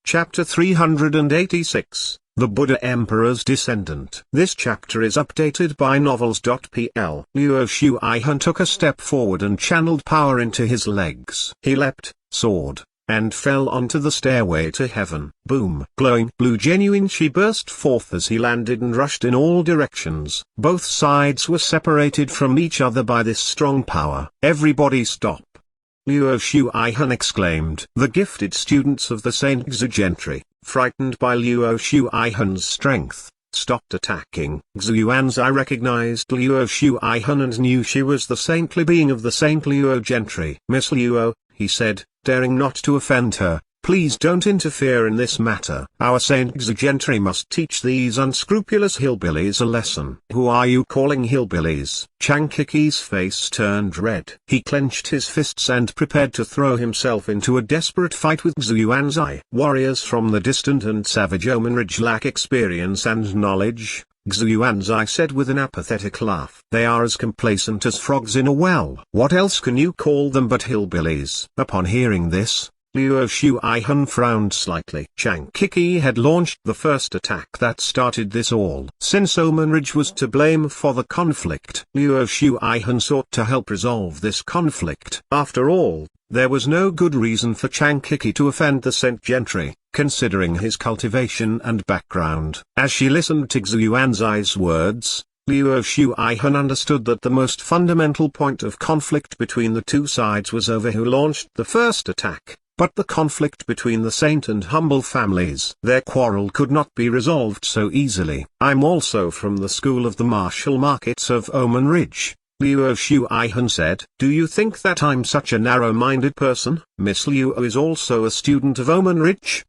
Chapter 386, The Buddha Emperor's Descendant. This chapter is updated by novels.pl. Luo Shuaihan took a step forward and channeled power into his legs. He leapt, soared, and fell onto the stairway to heaven. Boom! Glowing blue genuine chi burst forth as he landed and rushed in all directions. Both sides were separated from each other by this strong power. Everybody stop! Luo Shuaihan exclaimed. The gifted students of the Saint Xu gentry, frightened by Luo Shuaihan's strength, stopped attacking. Xu Yuanzai recognized Luo Shuaihan and knew she was the saintly being of the Saint Luo gentry. Miss Luo, he said, daring not to offend her, please don't interfere in this matter. Our Saint Xu gentry must teach these unscrupulous hillbillies a lesson. Who are you calling hillbillies? Chang Kiki's face turned red. He clenched his fists and prepared to throw himself into a desperate fight with Xu Yuanzai. Warriors from the distant and savage Omen Ridge lack experience and knowledge, Xu Yuanzai said with an apathetic laugh. They are as complacent as frogs in a well. What else can you call them but hillbillies? Upon hearing this, Luo Shuaihan frowned slightly. Chang Kiki had launched the first attack that started this all. Since Omen Ridge was to blame for the conflict, Luo Shuaihan sought to help resolve this conflict. After all, there was no good reason for Chang Kiki to offend the Saint gentry, considering his cultivation and background. As she listened to Xu Yuanzai's words, Luo Shuaihan understood that the most fundamental point of conflict between the two sides was over who launched the first attack. But the conflict between the saint and humble families, their quarrel could not be resolved so easily. I'm also from the school of the martial markets of Omen Ridge, Luo Shuaihan said. Do you think that I'm such a narrow-minded person? Miss Luo is also a student of Omen Ridge?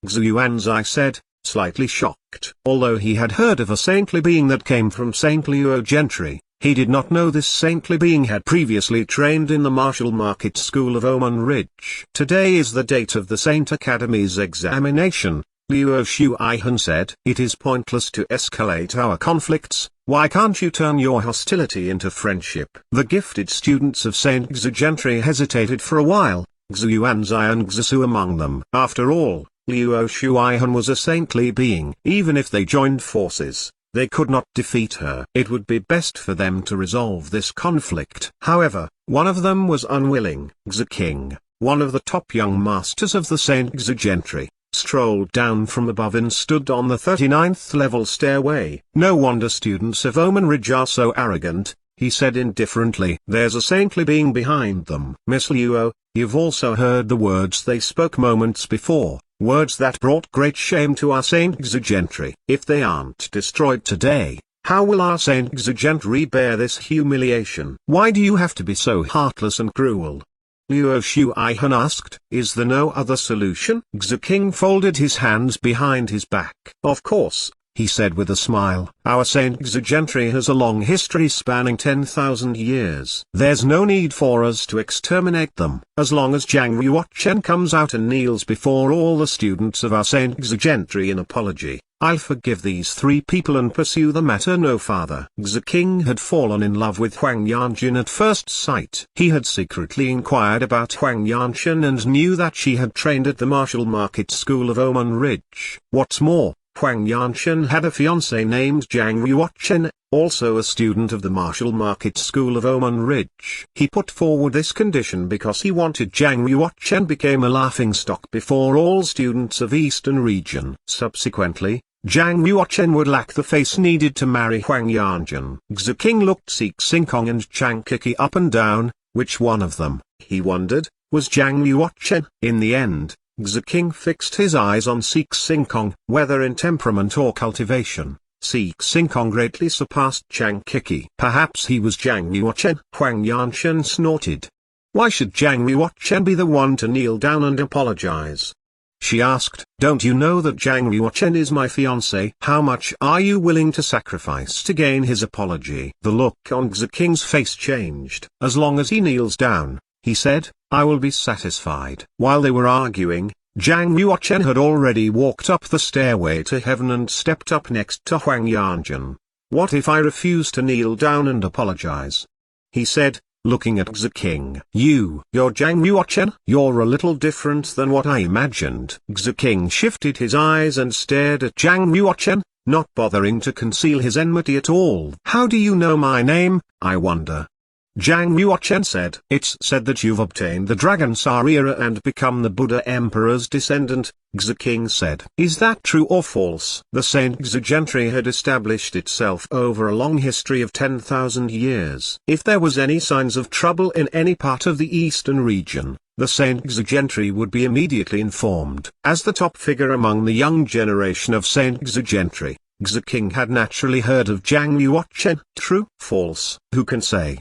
Xu Yuanzai said, slightly shocked. Although he had heard of a saintly being that came from Saint Luo gentry, he did not know this saintly being had previously trained in the martial market school of Omen Ridge. Today is the date of the Saint Academy's examination, Luo Shuaihan said. It is pointless to escalate our conflicts. Why can't you turn your hostility into friendship? The gifted students of Saint Xu gentry hesitated for a while, Xu Yuanzai and Xu among them. After all, Luo Shuaihan was a saintly being. Even if they joined forces, they could not defeat her. It would be best for them to resolve this conflict. However, one of them was unwilling. Xu King, one of the top young masters of the Saint Xu gentry, strolled down from above and stood on the 39th level stairway. No wonder students of Omen Ridge are so arrogant, he said indifferently. There's a saintly being behind them. Miss Luo, you've also heard the words they spoke moments before. Words that brought great shame to our Saint Xu gentry. If they aren't destroyed today, how will our Saint Xu gentry bear this humiliation? Why do you have to be so heartless and cruel? Luo Shuaihan asked. Is there no other solution? Xu King folded his hands behind his back. Of course, he said with a smile. Our Saint Xu gentry has a long history spanning 10,000 years. There's no need for us to exterminate them. As long as Zhang Yuochen comes out and kneels before all the students of our Saint Xu gentry in apology, I'll forgive these three people and pursue the matter no farther. Xu King had fallen in love with Huang Yanjun at first sight. He had secretly inquired about Huang Yanjun and knew that she had trained at the martial market school of Omen Ridge. What's more, Huang Yanjun had a fiancé named Zhang Yuochen, also a student of the martial market school of Omen Ridge. He put forward this condition because he wanted Zhang Yuochen became a laughingstock before all students of Eastern region. Subsequently, Zhang Yuochen would lack the face needed to marry Huang Yanjun. Xu King looked Sik Singkong and Chang Kiki up and down. Which one of them, he wondered, was Zhang Yuochen? In the end, Xu King fixed his eyes on Sik Singkong. Whether in temperament or cultivation, Sik Singkong greatly surpassed Chang Kiki. Perhaps he was Zhang Yuochen. Huang Yanchen snorted. Why should Zhang Yuochen be the one to kneel down and apologize? She asked. Don't you know that Zhang Yuochen is my fiancé? How much are you willing to sacrifice to gain his apology? The look on Xu King's face changed. As long as he kneels down, he said, I will be satisfied. While they were arguing, Zhang Yuochen had already walked up the stairway to heaven and stepped up next to Huang Yanjun. What if I refuse to kneel down and apologize? He said. looking at Xia King. You're Zhang Yuochen? You're a little different than what I imagined. Xia King shifted his eyes and stared at Zhang Yuochen, not bothering to conceal his enmity at all. How do you know my name, I wonder? Zhang Yuochen said. It's said that you've obtained the Dragon Sarira and become the Buddha Emperor's descendant, Xia King said. Is that true or false? The Saint Xia gentry had established itself over a long history of 10,000 years. If there was any signs of trouble in any part of the eastern region, the Saint Xia gentry would be immediately informed. As the top figure among the young generation of Saint Xia gentry, Xia King had naturally heard of Zhang Yuochen. True? False? Who can say?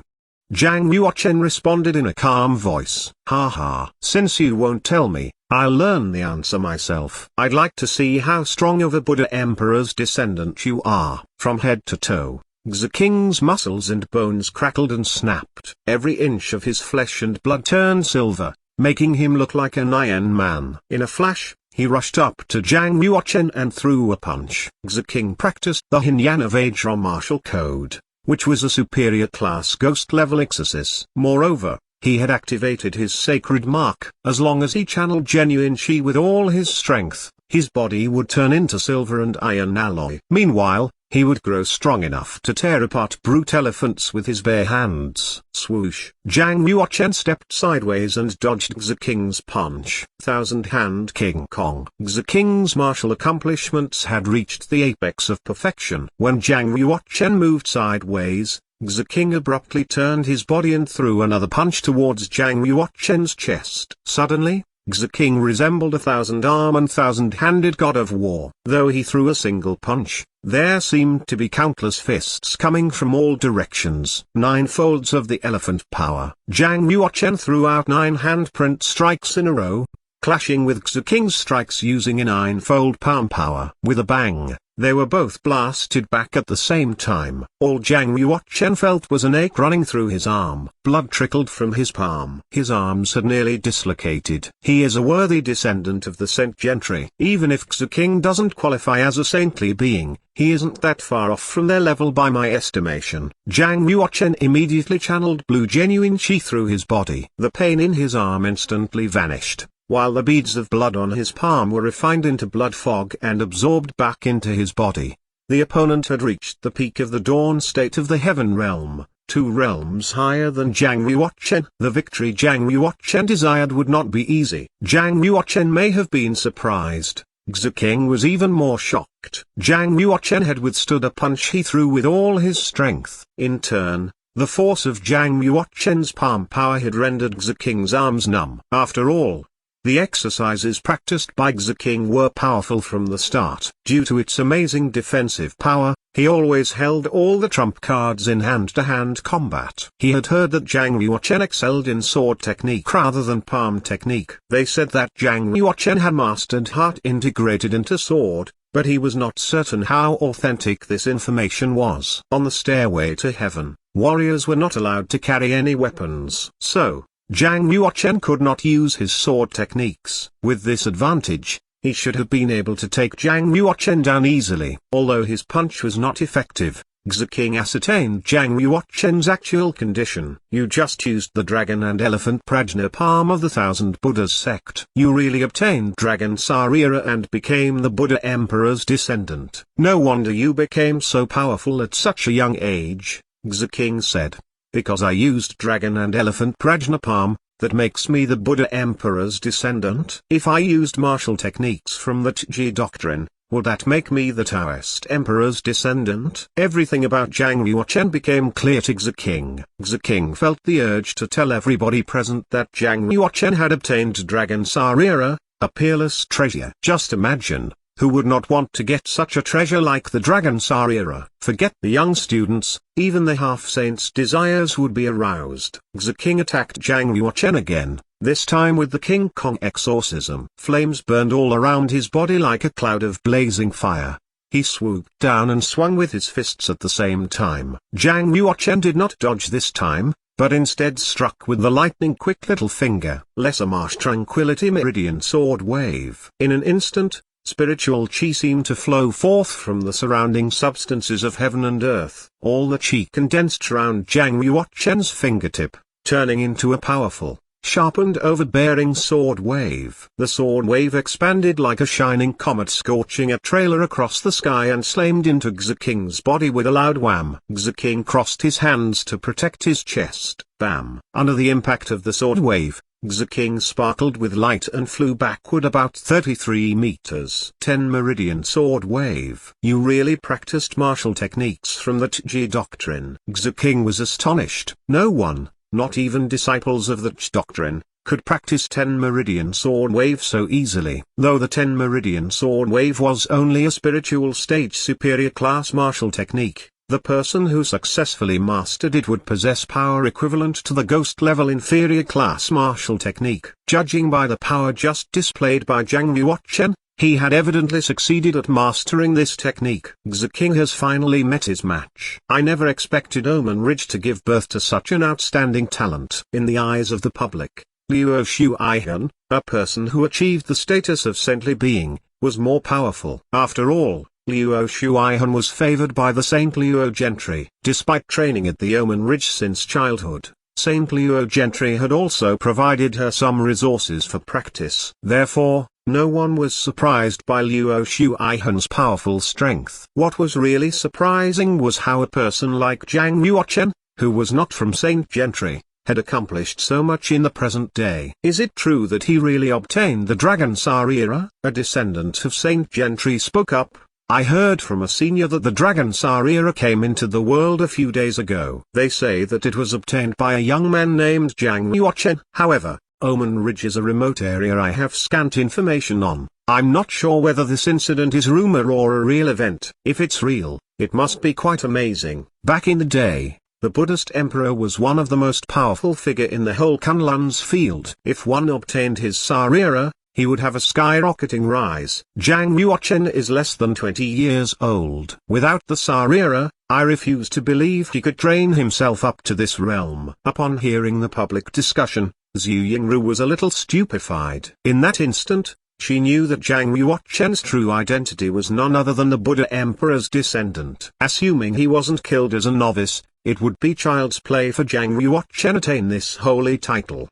Zhang Yuochen responded in a calm voice. Ha ha. Since you won't tell me, I'll learn the answer myself. I'd like to see how strong of a Buddha Emperor's descendant you are. From head to toe, Xia King's muscles and bones crackled and snapped. Every inch of his flesh and blood turned silver, making him look like an Iron Man. In a flash, he rushed up to Zhang Yuochen and threw a punch. Xia King practiced the Hinyan of Ajra martial code, which was a superior class ghost-level exorcist. Moreover, he had activated his sacred mark. As long as he channeled genuine Qi with all his strength, his body would turn into silver and iron alloy. Meanwhile, he would grow strong enough to tear apart brute elephants with his bare hands. Swoosh! Zhang Yuochen stepped sideways and dodged Xia King's punch. Thousand-hand King Kong. Xia King's martial accomplishments had reached the apex of perfection. When Zhang Yuochen moved sideways, Xia King abruptly turned his body and threw another punch towards Zhang Yuochen's chest. Suddenly, Xia King resembled a thousand-armed and thousand-handed god of war. Though he threw a single punch, there seemed to be countless fists coming from all directions. 9 folds of the elephant power. Zhang Yuochen threw out 9 handprint strikes in a row, clashing with Xia King's strikes using a 9-fold palm power. With a bang, they were both blasted back at the same time. All Zhang Yuochen felt was an ache running through his arm. Blood trickled from his palm. His arms had nearly dislocated. He is a worthy descendant of the Saint gentry. Even if Xia King doesn't qualify as a saintly being, he isn't that far off from their level by my estimation. Zhang Yuochen immediately channeled blue genuine Qi through his body. The pain in his arm instantly vanished, while the beads of blood on his palm were refined into blood fog and absorbed back into his body. The opponent had reached the peak of the dawn state of the heaven realm, 2 realms higher than Zhang Yuochen. The victory Zhang Yuochen desired would not be easy. Zhang Yuochen may have been surprised. Xia King was even more shocked. Zhang Yuochen had withstood a punch he threw with all his strength. In turn, the force of Zhang Yuochen's palm power had rendered Xia King's arms numb. After all, the exercises practiced by Xia King were powerful from the start. Due to its amazing defensive power, he always held all the trump cards in hand-to-hand combat. He had heard that Zhang Yuochen excelled in sword technique rather than palm technique. They said that Zhang Yuochen had mastered heart integrated into sword, but he was not certain how authentic this information was. On the stairway to heaven, warriors were not allowed to carry any weapons. So, Zhang Yuochen could not use his sword techniques. With this advantage, he should have been able to take Zhang Yuochen down easily. Although his punch was not effective, Xia King ascertained Zhang Yuochen's actual condition. You just used the dragon and elephant prajna palm of the 1000 Buddhas sect. You really obtained Dragon Sarira and became the Buddha Emperor's descendant. No wonder you became so powerful at such a young age, Xia King said. Because I used dragon and elephant prajna palm, that makes me the Buddha Emperor's descendant. If I used martial techniques from the Tji doctrine, would that make me the Taoist Emperor's descendant? Everything about Zhang Yuochen became clear to Xia King. Xia King felt the urge to tell everybody present that Zhang Yuochen had obtained Dragon Sarira, a peerless treasure. Just imagine, who would not want to get such a treasure like the Dragon Sarira? Forget the young students, even the half-saints' desires would be aroused. Xia King attacked Zhang Yuochen again, this time with the King Kong exorcism. Flames burned all around his body like a cloud of blazing fire. He swooped down and swung with his fists at the same time. Zhang Yuochen did not dodge this time, but instead struck with the lightning-quick little finger. Lesser Marsh Tranquility Meridian Sword Wave. In an instant, spiritual Qi seemed to flow forth from the surrounding substances of heaven and earth. All the Qi condensed around Zhang Yuochen's fingertip. turning into a powerful, sharpened overbearing sword wave. The sword wave expanded like a shining comet, scorching a trailer across the sky and slammed into Xaking's body with a loud wham. Xaking crossed his hands to protect his chest. Bam! Under the impact of the sword wave, Xaking sparkled with light and flew backward about 33 meters. 10 Meridian Sword Wave. You really practiced martial techniques from the Tji doctrine. Xaking was astonished. No one, not even disciples of the Tj doctrine, could practice 10 Meridian Sword Wave so easily. Though the 10 Meridian Sword Wave was only a spiritual stage superior class martial technique, the person who successfully mastered it would possess power equivalent to the ghost level inferior class martial technique. Judging by the power just displayed by Zhang Yuochen, he had evidently succeeded at mastering this technique. Xaking has finally met his match. I never expected Omen Ridge to give birth to such an outstanding talent. In the eyes of the public, Luo Shuaihan, a person who achieved the status of saintly being, was more powerful. After all, Luo Shuaihan was favored by the Saint Luo Gentry. Despite training at the Omen Ridge since childhood, Saint Luo Gentry had also provided her some resources for practice. Therefore, no one was surprised by Luo Shuaihan's powerful strength. What was really surprising was how a person like Zhang Yuochen, who was not from Saint Gentry, had accomplished so much in the present day. Is it true that he really obtained the Dragon Sarira? A descendant of Saint Gentry spoke up. I heard from a senior that the Dragon Sarira came into the world a few days ago. They say that it was obtained by a young man named Zhang Yuochen. However, Omen Ridge is a remote area I have scant information on. I'm not sure whether this incident is rumor or a real event. If it's real, it must be quite amazing. Back in the day, the Buddhist emperor was one of the most powerful figure in the whole Kunlun's field. If one obtained his Sarira, he would have a skyrocketing rise. Zhang Yuochen is less than 20 years old. Without the Sarira, I refuse to believe he could train himself up to this realm. Upon hearing the public discussion, Zhu Yingru was a little stupefied. In that instant, she knew that Zhang Yuochen's true identity was none other than the Buddha Emperor's descendant. Assuming he wasn't killed as a novice, it would be child's play for Zhang Yuochen to attain this holy title.